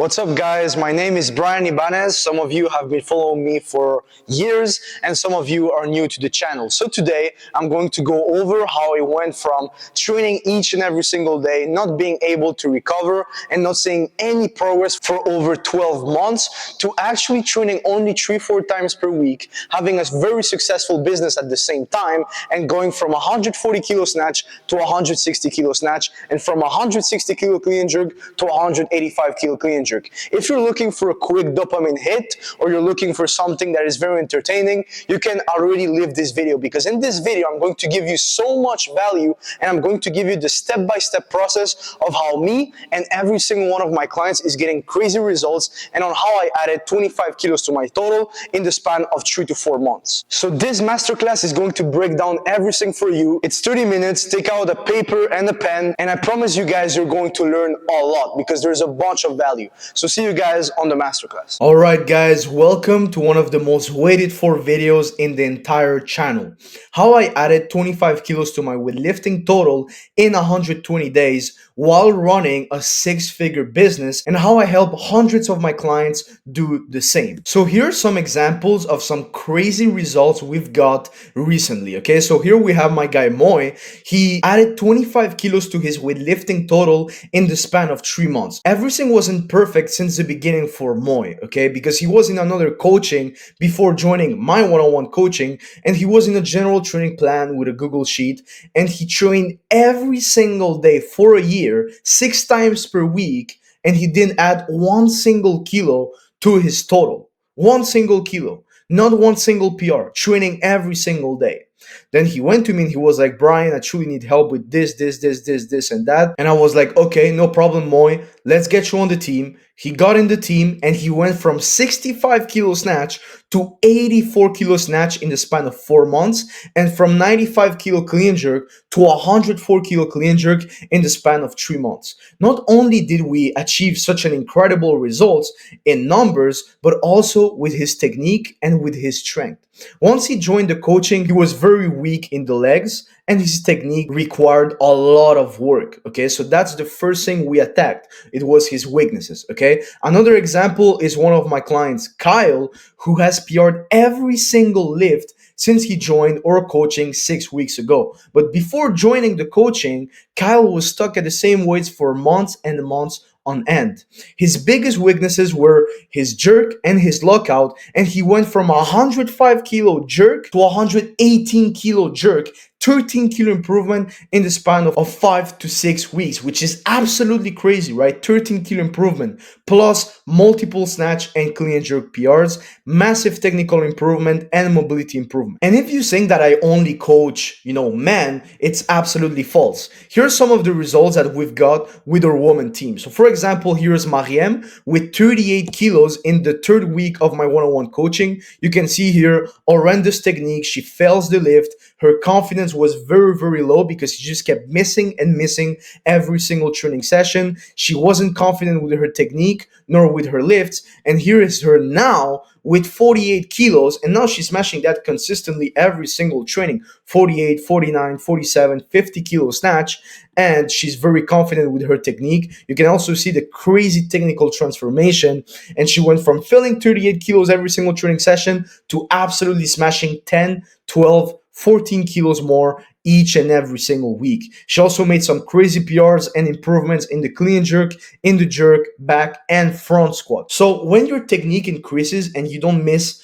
What's up, guys? My name is Brian Ibanez. Some of you have been following me for years, and some of you are new to the channel. So today, I'm going to go over how I went from training each and every single day, not being able to recover, and not seeing any progress for over 12 months, to actually training only 3-4 times per week, having a very successful business at the same time, and going from 140 kilo snatch to 160 kilo snatch, and from 160 kilo clean jerk to 185 kilo clean jerk. If you're looking for a quick dopamine hit, or you're looking for something that is very entertaining, you can already leave this video, because in this video I'm going to give you so much value, and I'm going to give you the step-by-step process of how me and every single one of my clients is getting crazy results, and on how I added 25 kilos to my total in the span of 3 to 4 months. So this masterclass is going to break down everything for you. It's 30 minutes. Take out a paper and a pen, and I promise you guys you're going to learn a lot, because there's a bunch of value. So see you guys on the masterclass. Alright guys, welcome to one of the most waited for videos in the entire channel. How I added 25 kilos to my weightlifting total in 120 days while running a 6-figure business, and how I help hundreds of my clients do the same. So here are some examples of some crazy results we've got recently, okay? So here we have my guy Moy. He added 25 kilos to his weightlifting total in the span of 3 months. Everything wasn't perfect since the beginning for Moy, okay? Because he was in another coaching before joining my one-on-one coaching, and he was in a general training plan with a Google Sheet, and he trained every single day for a year, 6 times per week, and he didn't add one single kilo to his total. One single kilo, not one single PR, training every single day. Then he went to me and he was like, Brian, I truly need help with this, and that. And I was like, okay, no problem, Moy. Let's get you on the team. He got in the team and he went from 65 kilo snatch to 84 kilo snatch in the span of 4 months, and from 95 kilo clean jerk to 104 kilo clean jerk in the span of 3 months. Not only did we achieve such an incredible results in numbers, but also with his technique and with his strength. Once he joined the coaching, he was very weak in the legs, and his technique required a lot of work, okay? So that's the first thing we attacked. It was his weaknesses, okay? Another example is one of my clients, Kyle, who has PR'd every single lift since he joined our coaching 6 weeks ago. But before joining the coaching, Kyle was stuck at the same weights for months and months on end. His biggest weaknesses were his jerk and his lockout, and he went from 105 kilo jerk to 118 kilo jerk, 13 kilo improvement in the span of 5 to 6 weeks, which is absolutely crazy, right? 13 kilo improvement plus multiple snatch and clean and jerk PRs, massive technical improvement and mobility improvement. And if you think that I only coach, men, it's absolutely false. Here are some of the results that we've got with our woman team. So for example, here's Mariem with 38 kilos in the 3rd week of my one-on-one coaching. You can see here, horrendous technique. She fails the lift. Her confidence was very, very low because she just kept missing and missing every single training session. She wasn't confident with her technique nor with her lifts. And here is her now with 48 kilos, and now she's smashing that consistently every single training, 48, 49, 47, 50 kilo snatch, and she's very confident with her technique. You can also see the crazy technical transformation, and she went from filling 38 kilos every single training session to absolutely smashing 10, 12, 14 kilos more each and every single week. She also made some crazy PRs and improvements in the clean jerk, in the jerk, back, and front squat. So when your technique increases and you don't miss,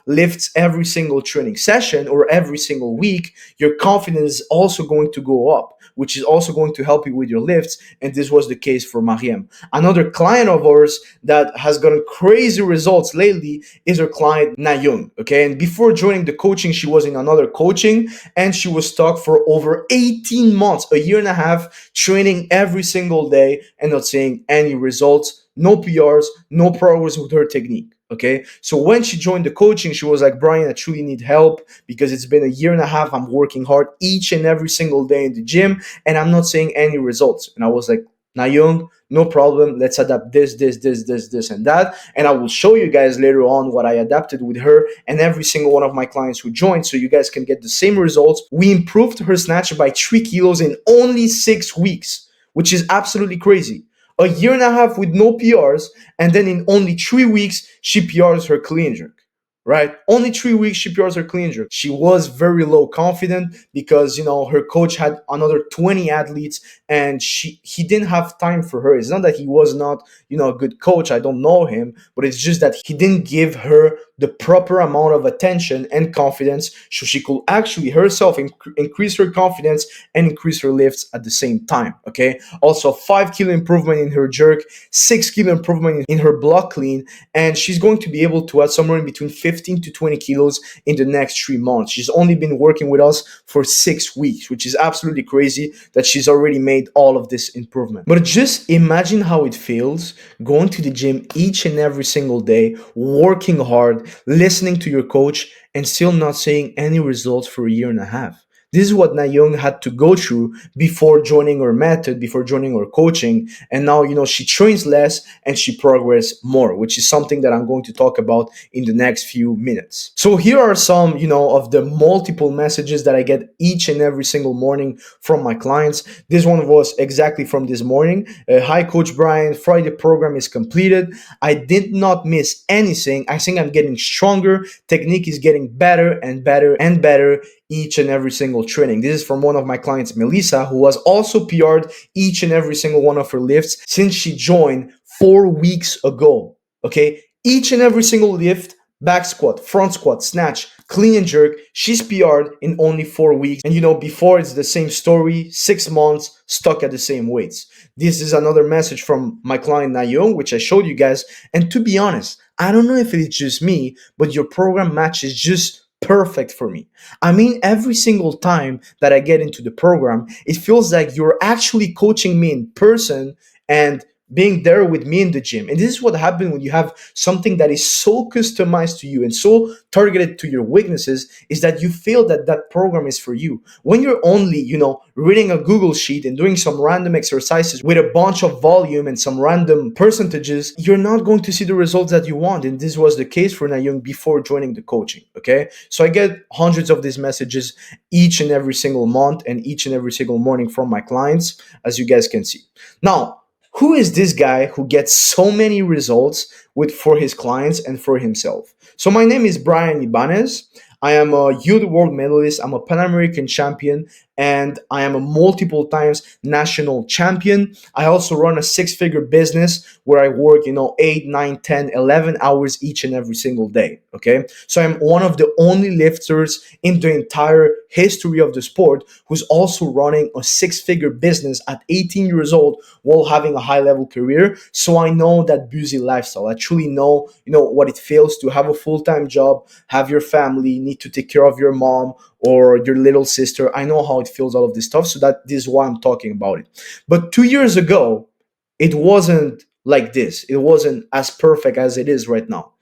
lifts every single training session or every single week, your confidence is also going to go up, which is also going to help you with your lifts. And this was the case for Mariem. Another client of ours that has gotten crazy results lately is our client Nayung, okay? And before joining the coaching, she was in another coaching and she was stuck for over 18 months, a year and a half, training every single day and not seeing any results, no PRs, no progress with her technique. Okay, so when she joined the coaching, she was like, Brian, I truly need help because it's been a year and a half. I'm working hard each and every single day in the gym and I'm not seeing any results. And I was like, Nayung, no problem. Let's adapt this, and that. And I will show you guys later on what I adapted with her and every single one of my clients who joined so you guys can get the same results. We improved her snatch by 3 kilos in only 6 weeks, which is absolutely crazy. A year and a half with no PRs, and then in only 3 weeks, she PRs her clean jerk. Right? Only 3 weeks she PRs her clean jerk. She was very low confident because her coach had another 20 athletes, and he didn't have time for her. It's not that he was not a good coach. I don't know him, but it's just that he didn't give her the proper amount of attention and confidence so she could actually herself increase her confidence and increase her lifts at the same time. Okay. Also, 5 kilo improvement in her jerk, 6 kilo improvement in her block clean, and she's going to be able to add somewhere in between 15 to 20 kilos in the next 3 months. She's only been working with us for 6 weeks, which is absolutely crazy that she's already made all of this improvement. But just imagine how it feels going to the gym each and every single day, working hard, listening to your coach, and still not seeing any results for a year and a half. This is what Na Young had to go through before joining our method, before joining our coaching. And now, she trains less and she progresses more, which is something that I'm going to talk about in the next few minutes. So here are some, of the multiple messages that I get each and every single morning from my clients. This one was exactly from this morning. Hi, Coach Brian. Friday program is completed. I did not miss anything. I think I'm getting stronger. Technique is getting better and better and better each and every single training. This is from one of my clients, Melissa, who has also PR'd each and every single one of her lifts since she joined 4 weeks ago. Okay, each and every single lift, back squat, front squat, snatch, clean and jerk, she's PR'd in only 4 weeks. And before it's the same story, 6 months stuck at the same weights. This is another message from my client Nayoung, which I showed you guys. And to be honest, I don't know if it's just me, but your program matches just perfect for me. I mean, every single time that I get into the program, it feels like you're actually coaching me in person and being there with me in the gym. And this is what happens when you have something that is so customized to you and so targeted to your weaknesses, is that you feel that that program is for you. When you're only, reading a Google sheet and doing some random exercises with a bunch of volume and some random percentages, you're not going to see the results that you want. And this was the case for Nayoung before joining the coaching. Okay. So I get hundreds of these messages each and every single month and each and every single morning from my clients, as you guys can see. Now, who is this guy who gets so many results for his clients and for himself? So my name is Brian Ibanez. I am a youth world medalist. I'm a Pan American champion, and I am a multiple times national champion. I also run a six-figure business where I work, 8, 9, 10, 11 hours each and every single day. Okay. So I'm one of the only lifters in the entire history of the sport who's also running a six-figure business at 18 years old while having a high-level career. So I know that busy lifestyle. I truly know, what it feels to have a full-time job, have your family, need to take care of your mom or your little sister. I know how it feels, all of this stuff. So this is why I'm talking about it. But 2 years ago, it wasn't like this. It wasn't as perfect as it is right now.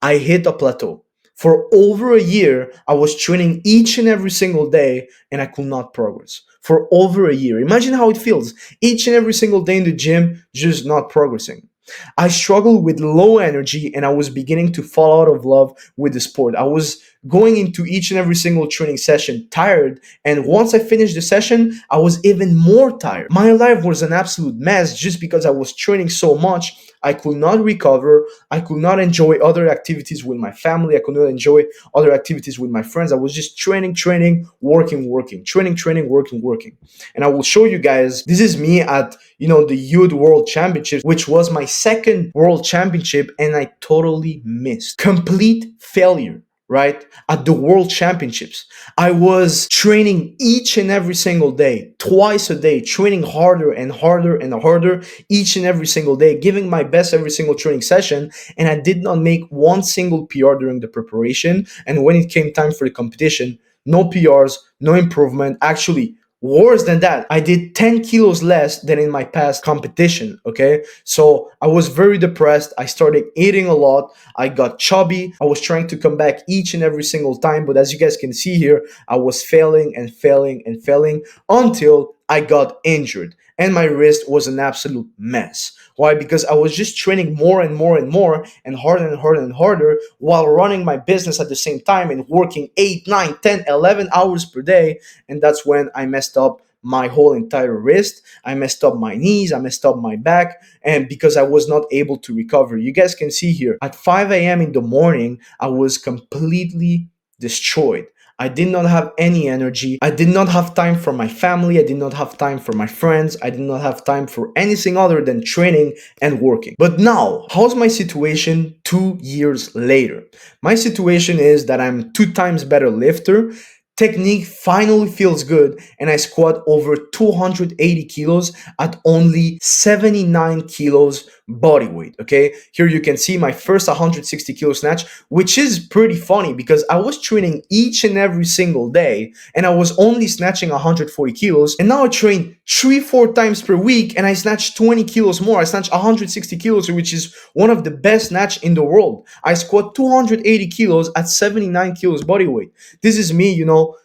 I hit a plateau. For over a year, I was training each and every single day and I could not progress. For over a year. Imagine how it feels. Each and every single day in the gym, just not progressing. I struggled with low energy and I was beginning to fall out of love with the sport. I was going into each and every single training session tired, and once I finished the session, I was even more tired. My life was an absolute mess just because I was training so much. I could not recover. I could not enjoy other activities with my family. I could not enjoy other activities with my friends. I was just training, working, training, working. And I will show you guys, this is me at, the Youth World Championships, which was my second World Championship, and I totally missed. Complete failure. Right? At the World Championships, I was training each and every single day, twice a day, training harder and harder and harder each and every single day, giving my best every single training session. And I did not make one single PR during the preparation. And when it came time for the competition, no PRs, no improvement. Actually, worse than that, I did 10 kilos less than in my past competition. Okay. So I was very depressed. I started eating a lot. I got chubby. I was trying to come back each and every single time. But as you guys can see here, I was failing and failing and failing until I got injured. And my wrist was an absolute mess. Why? Because I was just training more and more and more and harder and harder and harder while running my business at the same time and working 8, 9, 10, 11 hours per day. And that's when I messed up my whole entire wrist. I messed up my knees. I messed up my back. And because I was not able to recover, you guys can see here at 5 a.m. in the morning, I was completely destroyed. I did not have any energy. I did not have time for my family. I did not have time for my friends. I did not have time for anything other than training and working. But now, how's my situation 2 years later? My situation is that I'm 2 times better lifter. Technique finally feels good, and I squat over 280 kilos at only 79 kilos body weight. Okay, here you can see my first 160 kilo snatch, which is pretty funny because I was training each and every single day and I was only snatching 140 kilos, and now I train 3-4 times per week and I snatch 20 kilos more. I snatch 160 kilos, which is one of the best snatch in the world. I squat 280 kilos at 79 kilos body weight. This is me,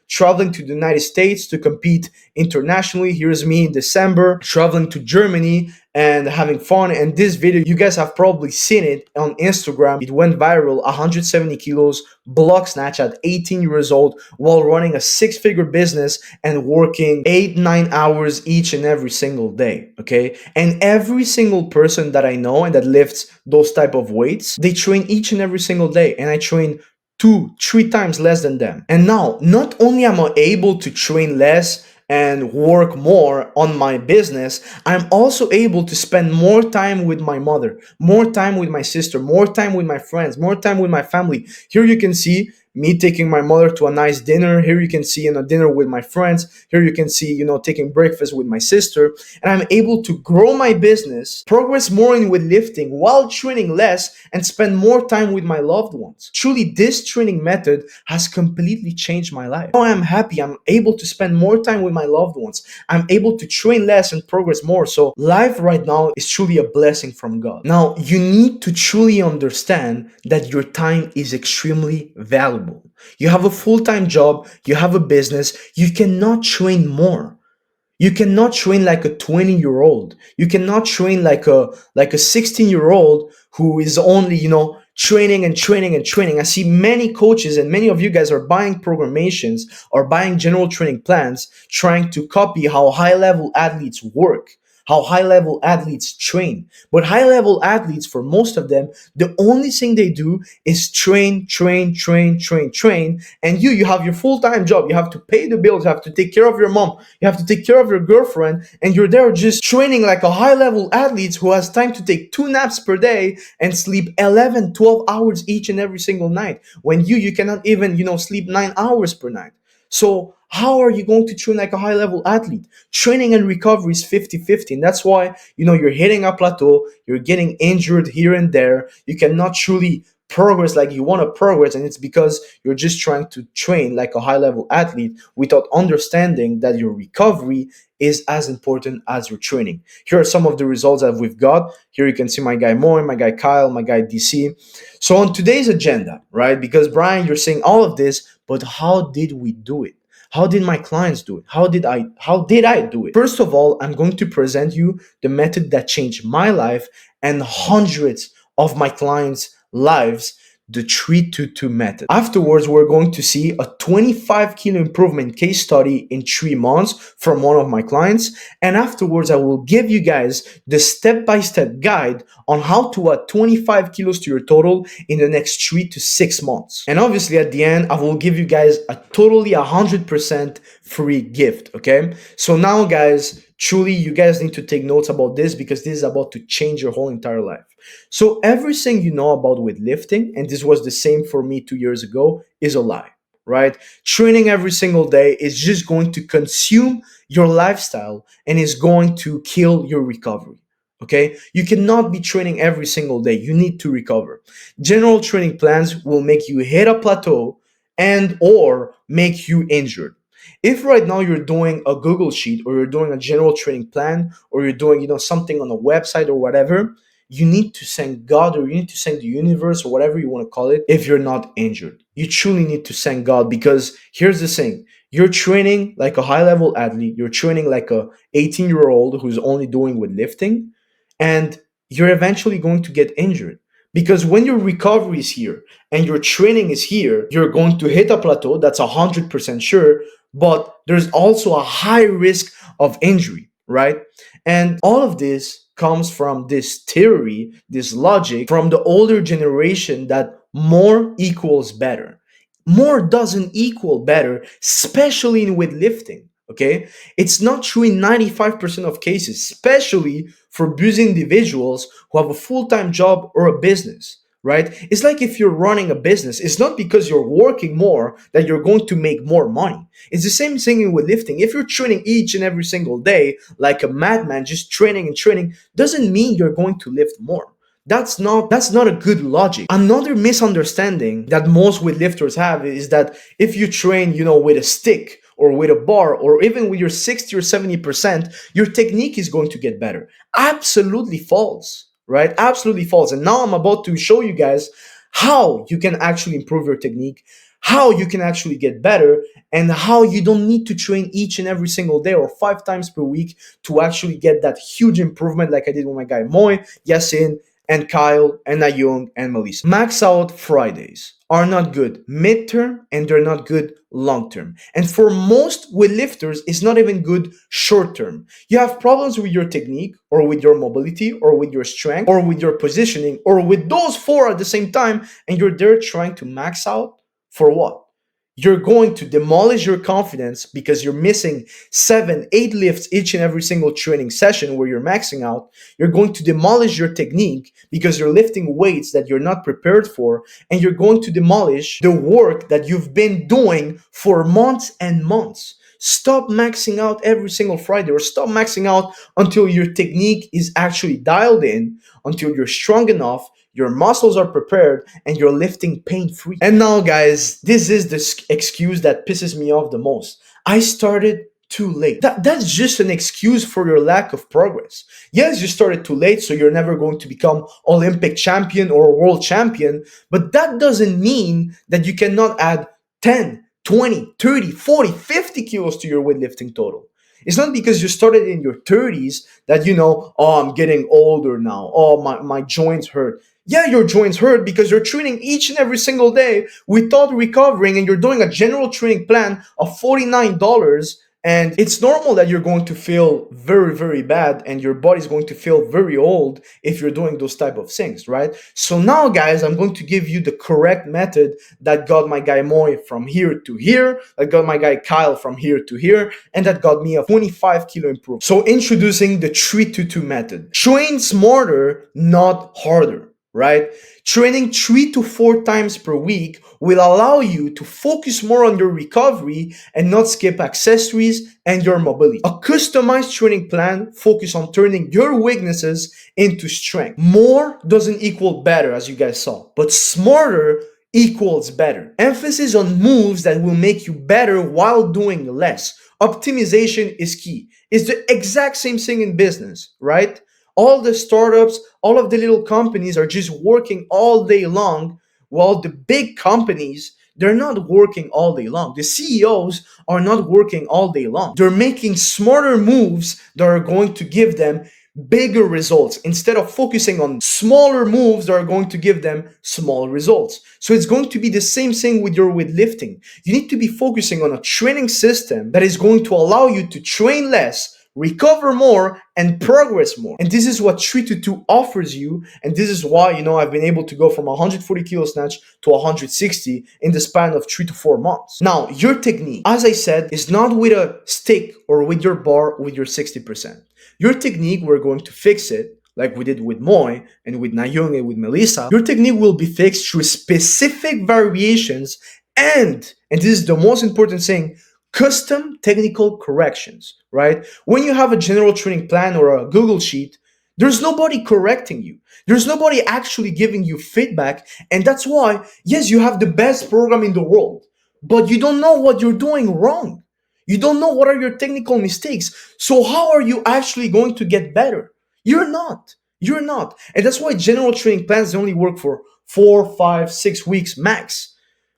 traveling to the United States to compete internationally. Here's me in December traveling to Germany and having fun. And this video, you guys have probably seen it on Instagram. It went viral. 170 kilos block snatch at 18 years old while running a six-figure business and working 8-9 hours each and every single day. Okay, and every single person that I know and that lifts those type of weights, they train each and every single day, and I train 2-3 times less than them. And now, not only am I able to train less and work more on my business, I'm also able to spend more time with my mother, more time with my sister, more time with my friends, more time with my family. Here you can see me taking my mother to a nice dinner. Here you can see a dinner with my friends. Here you can see, taking breakfast with my sister. And I'm able to grow my business, progress more in weightlifting while training less, and spend more time with my loved ones. Truly, this training method has completely changed my life. Now I'm happy. I'm able to spend more time with my loved ones. I'm able to train less and progress more. So life right now is truly a blessing from God. Now, you need to truly understand that your time is extremely valuable. You have a full-time job, you have a business, you cannot train more. You cannot train like a 20-year-old. You cannot train like a 16-year-old who is only, training and training and training. I see many coaches and many of you guys are buying programations or buying general training plans trying to copy how high-level athletes work, how high-level athletes train. But high-level athletes, for most of them, the only thing they do is train, train, train, train, train. And you have your full-time job. You have to pay the bills. You have to take care of your mom. You have to take care of your girlfriend. And you're there just training like a high-level athlete who has time to take 2 naps per day and sleep 11, 12 hours each and every single night. When you cannot even, sleep 9 hours per night. So how are you going to train like a high level athlete? Training and recovery is 50-50. And that's why, you're hitting a plateau, you're getting injured here and there. You cannot truly progress like you want to progress. And it's because you're just trying to train like a high level athlete without understanding that your recovery is as important as your training. Here are some of the results that we've got. Here you can see my guy Moy, my guy Kyle, my guy DC. So on today's agenda, right? Because Brian, you're saying all of this, but how did we do it? How did my clients do it? How did I do it? First of all, I'm going to present you the method that changed my life and hundreds of my clients' lives, the 3-2-2 method. Afterwards, we're going to see a 25 kilo improvement case study in 3 months from one of my clients. And afterwards, I will give you guys the step-by-step guide on how to add 25 kilos to your total in the next 3 to 6 months. And obviously at the end, I will give you guys a totally 100% free gift, okay? So now guys, truly you guys need to take notes about this because this is about to change your whole entire life. So everything you know about weightlifting, and this was the same for me 2 years ago, is a lie, right? Training every single day is just going to consume your lifestyle and is going to kill your recovery. Okay, you cannot be training every single day. You need to recover. General training plans will make you hit a plateau and or make you injured. If right now you're doing a Google sheet or you're doing a general training plan or you're doing something on a website or whatever, you need to thank God or you need to thank the universe or whatever you want to call it if you're not injured. You truly need to thank God because here's the thing. You're training like a high level athlete. You're training like a 18-year-old who's only doing weightlifting, and you're eventually going to get injured. Because when your recovery is here and your training is here, you're going to hit a plateau, that's 100% sure, but there's also a high risk of injury, right? And all of this comes from this theory, this logic from the older generation that more equals better. More doesn't equal better, especially in weightlifting. Okay, it's not true in 95% of cases, especially for busy individuals who have a full-time job or a business, right? It's like if you're running a business, it's not because you're working more that you're going to make more money. It's the same thing with lifting. If you're training each and every single day like a madman, just training and training, doesn't mean you're going to lift more. That's not a good logic. Another misunderstanding that most weightlifters have is that if you train, with a stick or with a bar or even with your 60 or 70%, your technique is going to get better. Absolutely false, right? Absolutely false. And now I'm about to show you guys how you can actually improve your technique, how you can actually get better, and how you don't need to train each and every single day or 5 times per week to actually get that huge improvement like I did with my guy Moy, Yasin, and Kyle, and Nayung, and Melissa. Max out Fridays are not good midterm and they're not good long term. And for most weightlifters, it's not even good short term. You have problems with your technique or with your mobility or with your strength or with your positioning or with those four at the same time, and you're there trying to max out for what? You're going to demolish your confidence because you're missing 7, 8 lifts each and every single training session where you're maxing out. You're going to demolish your technique because you're lifting weights that you're not prepared for. And you're going to demolish the work that you've been doing for months and months. Stop maxing out every single Friday, or stop maxing out until your technique is actually dialed in, until you're strong enough, your muscles are prepared, and you're lifting pain free. And now, guys, this is the excuse that pisses me off the most. I started too late. That's just an excuse for your lack of progress. Yes, you started too late, so you're never going to become Olympic champion or world champion, but that doesn't mean that you cannot add 10, 20, 30, 40, 50 kilos to your weightlifting total. It's not because you started in your 30s that, oh, I'm getting older now. Oh, my joints hurt. Yeah, your joints hurt because you're training each and every single day without recovering, and you're doing a general training plan of $49. And it's normal that you're going to feel very, very bad and your body's going to feel very old if you're doing those type of things, right? So now, guys, I'm going to give you the correct method that got my guy Moy from here to here, that got my guy Kyle from here to here, and that got me a 25 kilo improvement. So introducing the 3-2-2 method. Train smarter, not harder, right? Training 3 to 4 times per week will allow you to focus more on your recovery and not skip accessories and your mobility. A customized training plan focuses on turning your weaknesses into strength. More doesn't equal better, as you guys saw, but smarter equals better. Emphasis on moves that will make you better while doing less. Optimization is key. It's the exact same thing in business, right? All the startups, all of the little companies are just working all day long, while the big companies, they're not working all day long. The CEOs are not working all day long. They're making smarter moves that are going to give them bigger results instead of focusing on smaller moves that are going to give them small results. So it's going to be the same thing with your weightlifting. You need to be focusing on a training system that is going to allow you to train less, recover more, and progress more. And this is what 3-2 offers you. And this is why, I've been able to go from 140 kilo snatch to 160 in the span of 3 to 4 months. Now, your technique, as I said, is not with a stick or with your bar with your 60%. Your technique, we're going to fix it like we did with Moy and with Nayung and with Melissa. Your technique will be fixed through specific variations and this is the most important thing, custom technical corrections, right? When you have a general training plan or a Google sheet, there's nobody correcting you. There's nobody actually giving you feedback. And that's why, yes, you have the best program in the world, but you don't know what you're doing wrong. You don't know what are your technical mistakes. So how are you actually going to get better? You're not. You're not. And that's why general training plans only work for 4, 5, 6 weeks max.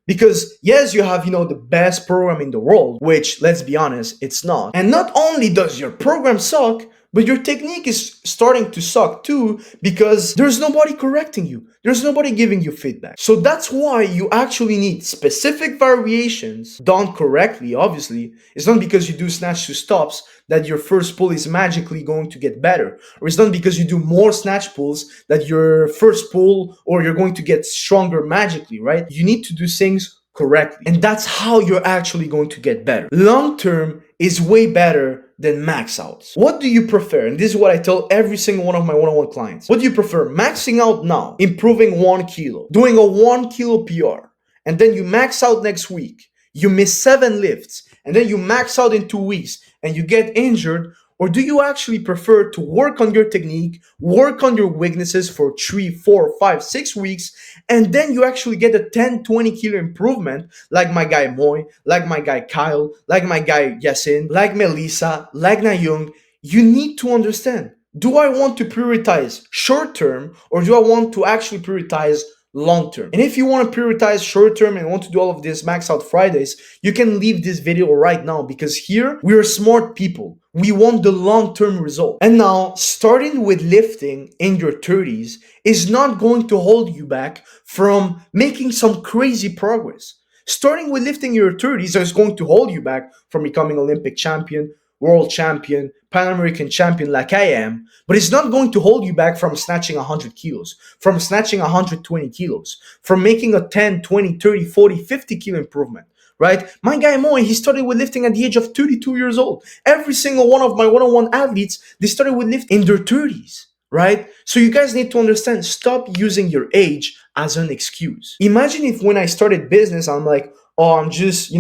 Because yes, you have, the best program in the world, which, let's be honest, it's not. And not only does your program suck, but your technique is starting to suck too because there's nobody correcting you. There's nobody giving you feedback. So that's why you actually need specific variations done correctly, obviously. It's not because you do snatch to stops that your first pull is magically going to get better. Or it's not because you do more snatch pulls that your first pull or you're going to get stronger magically, right? You need to do things correctly. And that's how you're actually going to get better. Long term is way better than max outs. What do you prefer? And this is what I tell every single one of my one-on-one clients. What do you prefer? Maxing out now, improving 1 kilo, doing a 1 kilo PR, and then you max out next week. You miss 7 lifts, and then you max out in 2 weeks, and you get injured. Or do you actually prefer to work on your technique, work on your weaknesses for 3, 4, 5, 6 weeks, and then you actually get a 10, 20 kilo improvement, like my guy Moy, like my guy Kyle, like my guy Yasin, like Melissa, like Nayung? You need to understand, do I want to prioritize short term or do I want to actually prioritize long term? And if you want to prioritize short term and want to do all of this max out Fridays, you can leave this video right now because here we are smart people. We want the long term result. And now, starting with lifting in your 30s is not going to hold you back from making some crazy progress. Starting with lifting in your 30s is going to hold you back from becoming Olympic champion, world champion, Pan American champion like I am, but it's not going to hold you back from snatching 100 kilos, from snatching 120 kilos, from making a 10, 20, 30, 40, 50 kilo improvement, right? My guy Moy, he started with lifting at the age of 32 years old. Every single one of my one-on-one athletes, they started with lifting in their 30s, right? So you guys need to understand, stop using your age as an excuse. Imagine if when I started business, I'm like, oh, I'm just,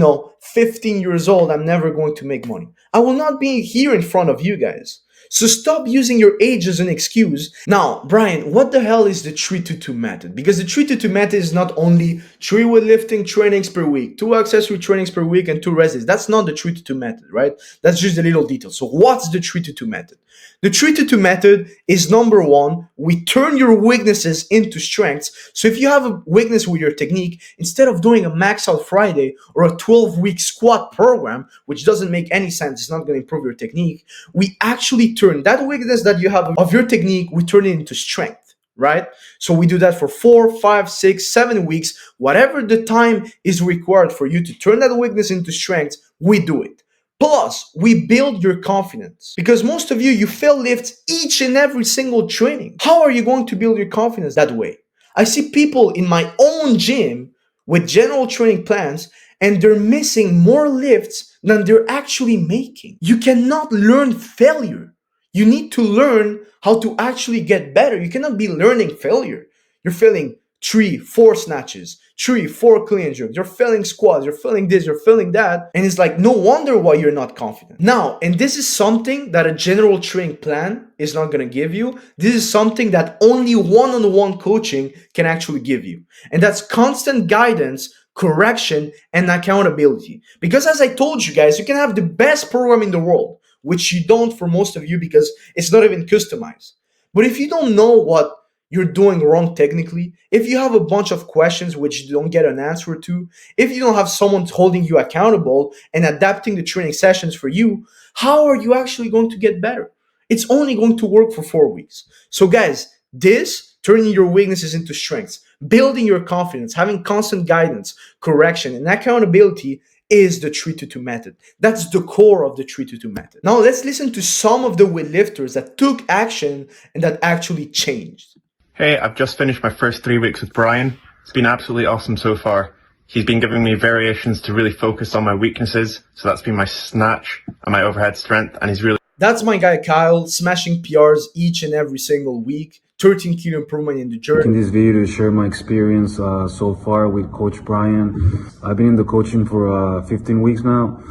15 years old, I'm never going to make money. I will not be here in front of you guys. So stop using your age as an excuse. Now, Brian, what the hell is the 3-2-2 method? Because the 3-2-2 method is not only 3 weightlifting trainings per week, 2 accessory trainings per week, and 2 rest days. That's not the 3-2-2 method, right? That's just a little detail. So what's the 3-2-2 method? The 3-2-2 method is number 1, we turn your weaknesses into strengths. So if you have a weakness with your technique, instead of doing a max out Friday or a 12-week squat program, which doesn't make any sense, it's not going to improve your technique, we actually turn that weakness that you have of your technique, we turn it into strength, right? So we do that for 4, 5, 6, 7 weeks, whatever the time is required for you to turn that weakness into strength, we do it. Plus, we build your confidence. Because most of you, you fail lifts each and every single training. How are you going to build your confidence that way? I see people in my own gym with general training plans and they're missing more lifts than they're actually making. You cannot learn failure. You need to learn how to actually get better. You cannot be learning failure. You're failing 3, 4 snatches, 3, 4 clean and jerks. You're failing squats, you're failing this, you're failing that. And it's like, no wonder why you're not confident. Now, and this is something that a general training plan is not going to give you. This is something that only one-on-one coaching can actually give you. And that's constant guidance, correction, and accountability. Because as I told you guys, you can have the best program in the world, which you don't for most of you because it's not even customized. But if you don't know what you're doing wrong technically, if you have a bunch of questions which you don't get an answer to, if you don't have someone holding you accountable and adapting the training sessions for you, how are you actually going to get better? It's only going to work for 4 weeks. So guys, this, turning your weaknesses into strengths, building your confidence, having constant guidance, correction, and accountability is the 3-2-2 method. That's the core of the 3-2-2 method. Now let's listen to some of the weightlifters that took action and that actually changed. Hey, I've just finished my first 3 weeks with Brian. It's been absolutely awesome so far. He's been giving me variations to really focus on my weaknesses. So that's been my snatch and my overhead strength. And he's really... That's my guy Kyle, smashing PRs each and every single week. 13 kilo improvement in the journey. In this video to share my experience so far with Coach Brian. I've been in the coaching for 15 weeks now.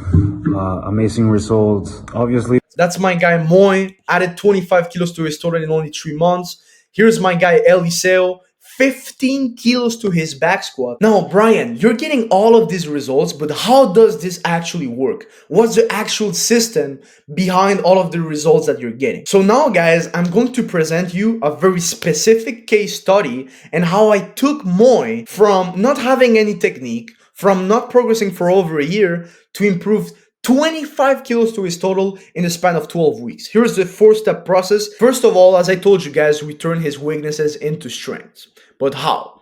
Amazing results, obviously. That's my guy Moy, added 25 kilos to his total in only 3 months. Here's my guy Eliseo, 15 kilos to his back squat. Now, Brian, you're getting all of these results, but how does this actually work? What's the actual system behind all of the results that you're getting? So now, guys, I'm going to present you a very specific case study and how I took Moy from not having any technique, from not progressing for over a year, to improve 25 kilos to his total in the span of 12 weeks. Here's the 4-step process. First of all, as I told you guys, we turn his weaknesses into strengths. But how?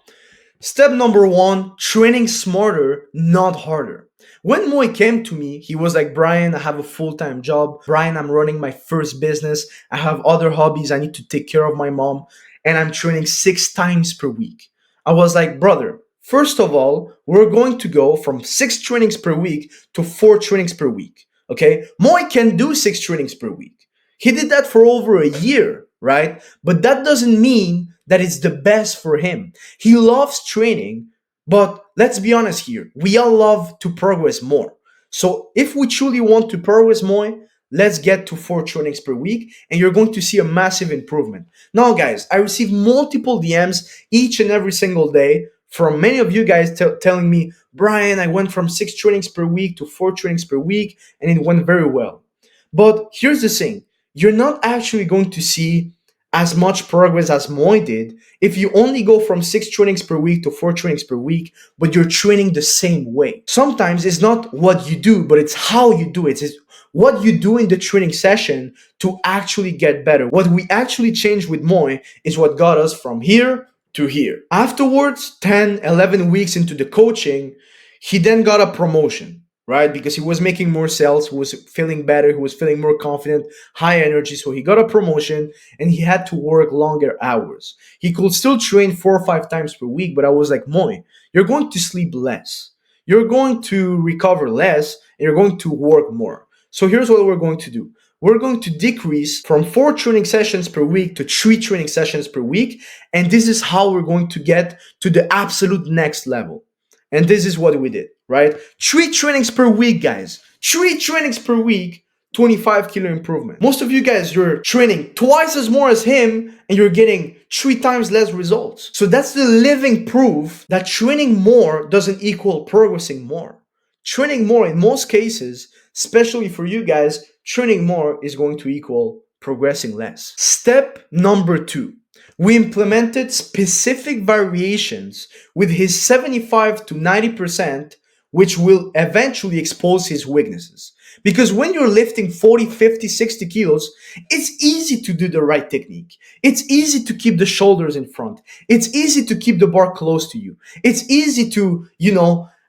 Step number 1, training smarter, not harder. When Moy came to me, he was like, Brian, I have a full-time job. Brian, I'm running my first business. I have other hobbies. I need to take care of my mom. And I'm training 6 times per week. I was like, brother, first of all, we're going to go from 6 trainings per week to 4 trainings per week. Okay? Moy can do 6 trainings per week. He did that for over a year, right? But that doesn't mean that it's the best for him. He loves training, but let's be honest here. We all love to progress more. So if we truly want to progress more, let's get to 4 trainings per week and you're going to see a massive improvement. Now, guys, I receive multiple DMs each and every single day from many of you guys telling me, Brian, I went from 6 trainings per week to 4 trainings per week and it went very well. But here's the thing. You're not actually going to see as much progress as Moy did if you only go from 6 trainings per week to 4 trainings per week, but you're training the same way. Sometimes it's not what you do, but it's how you do it. It's what you do in the training session to actually get better. What we actually changed with Moy is what got us from here to here. Afterwards, 10, 11 weeks into the coaching, he then got a promotion, right? Because he was making more sales, he was feeling better, he was feeling more confident, high energy. So he got a promotion and he had to work longer hours. He could still train 4 or 5 times per week, but I was like, Moy, you're going to sleep less. You're going to recover less and you're going to work more. So here's what we're going to do. We're going to decrease from 4 training sessions per week to 3 training sessions per week. And this is how we're going to get to the absolute next level. And this is what we did, right? 3 trainings per week, guys. 3 trainings per week, 25 kilo improvement. Most of you guys, you're training twice as more as him and you're getting 3 times less results. So that's the living proof that training more doesn't equal progressing more. Training more in most cases, especially for you guys, training more is going to equal progressing less. Step number 2. We implemented specific variations with his 75 to 90%, which will eventually expose his weaknesses. Because when you're lifting 40, 50, 60 kilos, it's easy to do the right technique. It's easy to keep the shoulders in front. It's easy to keep the bar close to you. It's easy to,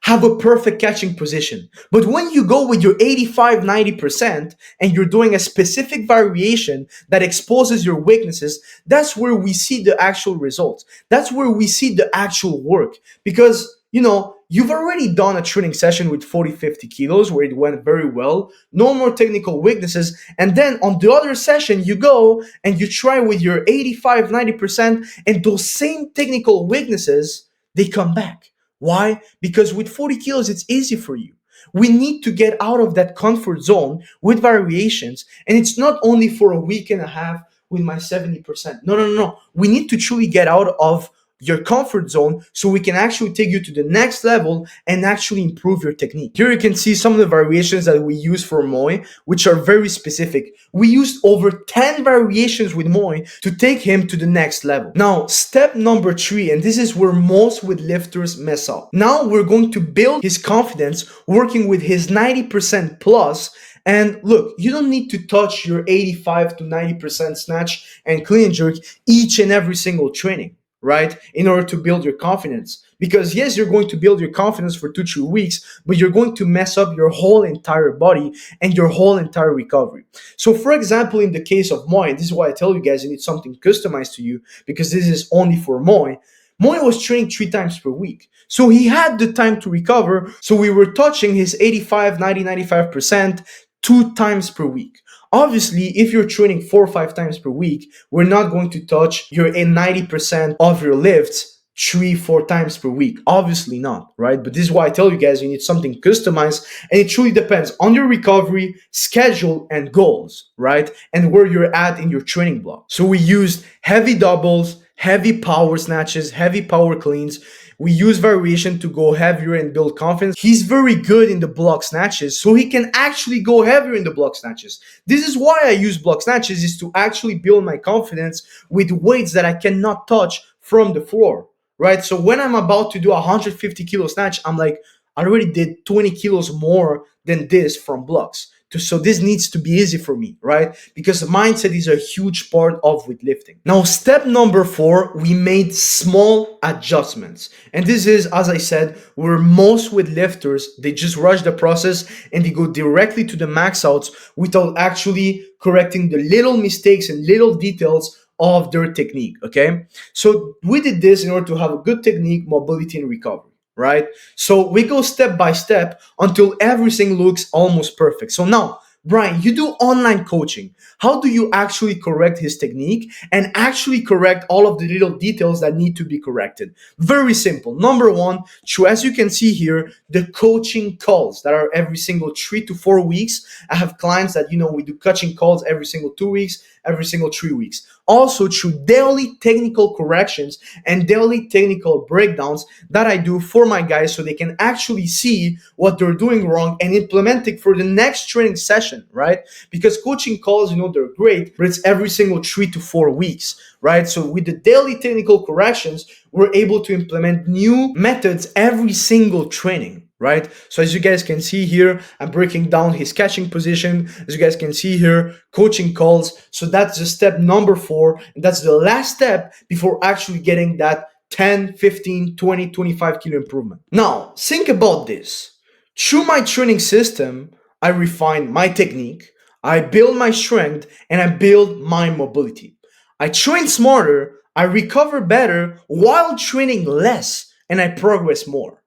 have a perfect catching position. But when you go with your 85, 90% and you're doing a specific variation that exposes your weaknesses, that's where we see the actual results. That's where we see the actual work. Because, you've already done a training session with 40, 50 kilos where it went very well, no more technical weaknesses. And then on the other session, you go and you try with your 85, 90% and those same technical weaknesses, they come back. Why? Because with 40 kilos, it's easy for you. We need to get out of that comfort zone with variations. And it's not only for a week and a half with my 70%. No. We need to truly get out of your comfort zone so we can actually take you to the next level and actually improve your technique. Here you can see some of the variations that we use for Moy, which are very specific. We used over 10 variations with Moy to take him to the next level. Now, step number 3, and this is where most lifters mess up. Now we're going to build his confidence working with his 90% plus. And look, you don't need to touch your 85 to 90% snatch and clean and jerk each and every single training, right? In order to build your confidence. Because yes, you're going to build your confidence for 2-3 weeks, but you're going to mess up your whole entire body and your whole entire recovery. So for example, in the case of Moy, and this is why I tell you guys you need something customized to you, because this is only for Moy. Moy was training 3 times per week. So he had the time to recover. So we were touching his 85, 90, 95% 2 times per week. Obviously, if you're training 4 or 5 times per week, we're not going to touch your 90% of your lifts 3-4 times per week. Obviously not, right? But this is why I tell you guys you need something customized, and it truly depends on your recovery, schedule, and goals, right? And where you're at in your training block. So we used heavy doubles, heavy power snatches, heavy power cleans. We use variation to go heavier and build confidence. He's very good in the block snatches, so he can actually go heavier in the block snatches. This is why I use block snatches, is to actually build my confidence with weights that I cannot touch from the floor, right? So when I'm about to do a 150 kilo snatch, I'm like, I already did 20 kilos more than this from blocks. So this needs to be easy for me, right? Because mindset is a huge part of weightlifting. Now, step number 4, we made small adjustments. And this is, as I said, where most weightlifters, they just rush the process and they go directly to the max outs without actually correcting the little mistakes and little details of their technique, okay? So we did this in order to have a good technique, mobility, and recovery, right? So we go step by step until everything looks almost perfect. So now, Brian, you do online coaching. How do you actually correct his technique and actually correct all of the little details that need to be corrected? Very simple. Number 1, so as you can see here, the coaching calls that are every single 3 to 4 weeks. I have clients that, we do coaching calls every single 2 weeks, every single 3 weeks. Also through daily technical corrections and daily technical breakdowns that I do for my guys so they can actually see what they're doing wrong and implement it for the next training session, right? Because coaching calls, they're great, but it's every single 3 to 4 weeks, right? So with the daily technical corrections, we're able to implement new methods every single training, right? So as you guys can see here, I'm breaking down his catching position. As you guys can see here, coaching calls. So that's the step number 4. And that's the last step before actually getting that 10, 15, 20, 25 kilo improvement. Now, think about this. Through my training system, I refine my technique, I build my strength, and I build my mobility. I train smarter, I recover better while training less, and I progress more.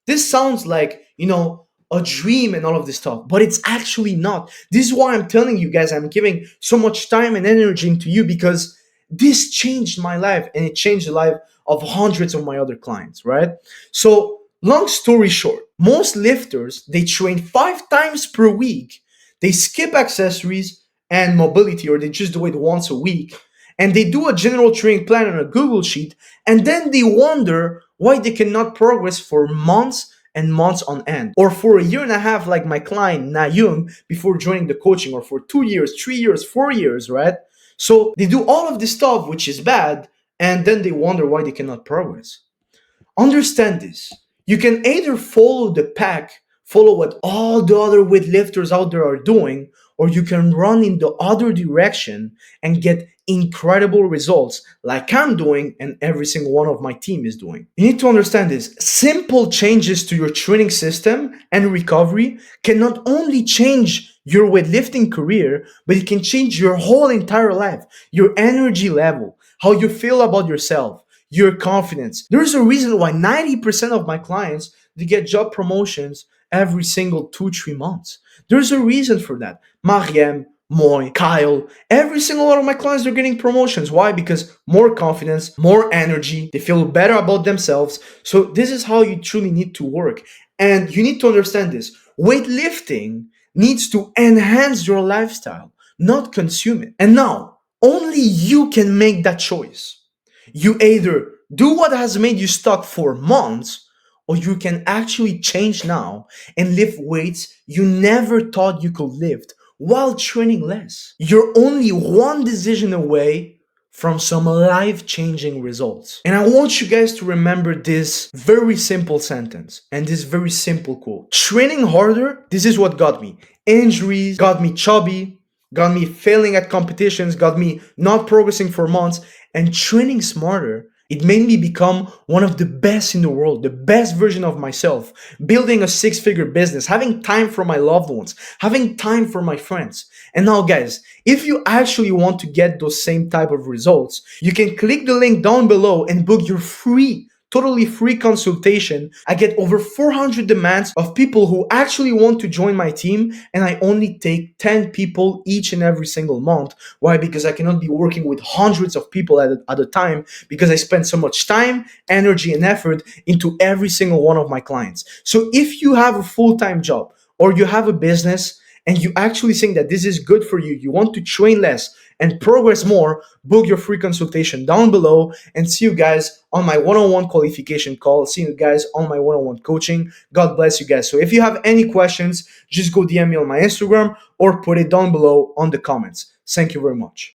This sounds like, a dream and all of this stuff, but it's actually not. This is why I'm telling you guys, I'm giving so much time and energy into you because this changed my life and it changed the life of hundreds of my other clients, right? So, long story short, most lifters, they train 5 times per week. They skip accessories and mobility, or they just do it once a week. And they do a general training plan on a Google Sheet, and then they wonder why they cannot progress for months and months on end, or for a year and a half, like my client Nayung before joining the coaching, or for 2 years, 3 years, 4 years, right? So they do all of this stuff, which is bad, and then they wonder why they cannot progress. Understand this. You can either follow the pack, follow what all the other weightlifters out there are doing, or you can run in the other direction and get incredible results like I'm doing and every single one of my team is doing. You need to understand this. Simple changes to your training system and recovery can not only change your weightlifting career, but it can change your whole entire life, your energy level, how you feel about yourself, your confidence. There's a reason why 90% of my clients, they get job promotions every single 2-3 months. There's a reason for that. Mariem, Moy, Kyle, every single one of my clients, they're getting promotions. Why? Because more confidence, more energy, they feel better about themselves. So this is how you truly need to work. And you need to understand this. Weightlifting needs to enhance your lifestyle, not consume it. And now, only you can make that choice. You either do what has made you stuck for months, or you can actually change now and lift weights you never thought you could lift while training less. You're only one decision away from some life-changing results. And I want you guys to remember this very simple sentence and this very simple quote. Training harder, this is what got me. Injuries, got me chubby, got me failing at competitions, got me not progressing for months, and training smarter, it made me become one of the best in the world, the best version of myself, building a 6-figure business, having time for my loved ones, having time for my friends. And now guys, if you actually want to get those same type of results, you can click the link down below and book your totally free consultation. I get over 400 demands of people who actually want to join my team, and I only take 10 people each and every single month. Why? Because I cannot be working with hundreds of people at a time, because I spend so much time, energy, and effort into every single one of my clients. So if you have a full-time job or you have a business and you actually think that this is good for you, you want to train less and progress more, book your free consultation down below, and see you guys on my one-on-one qualification call. See you guys on my one-on-one coaching. God bless you guys. So if you have any questions, just go DM me on my Instagram or put it down below on the comments. Thank you very much.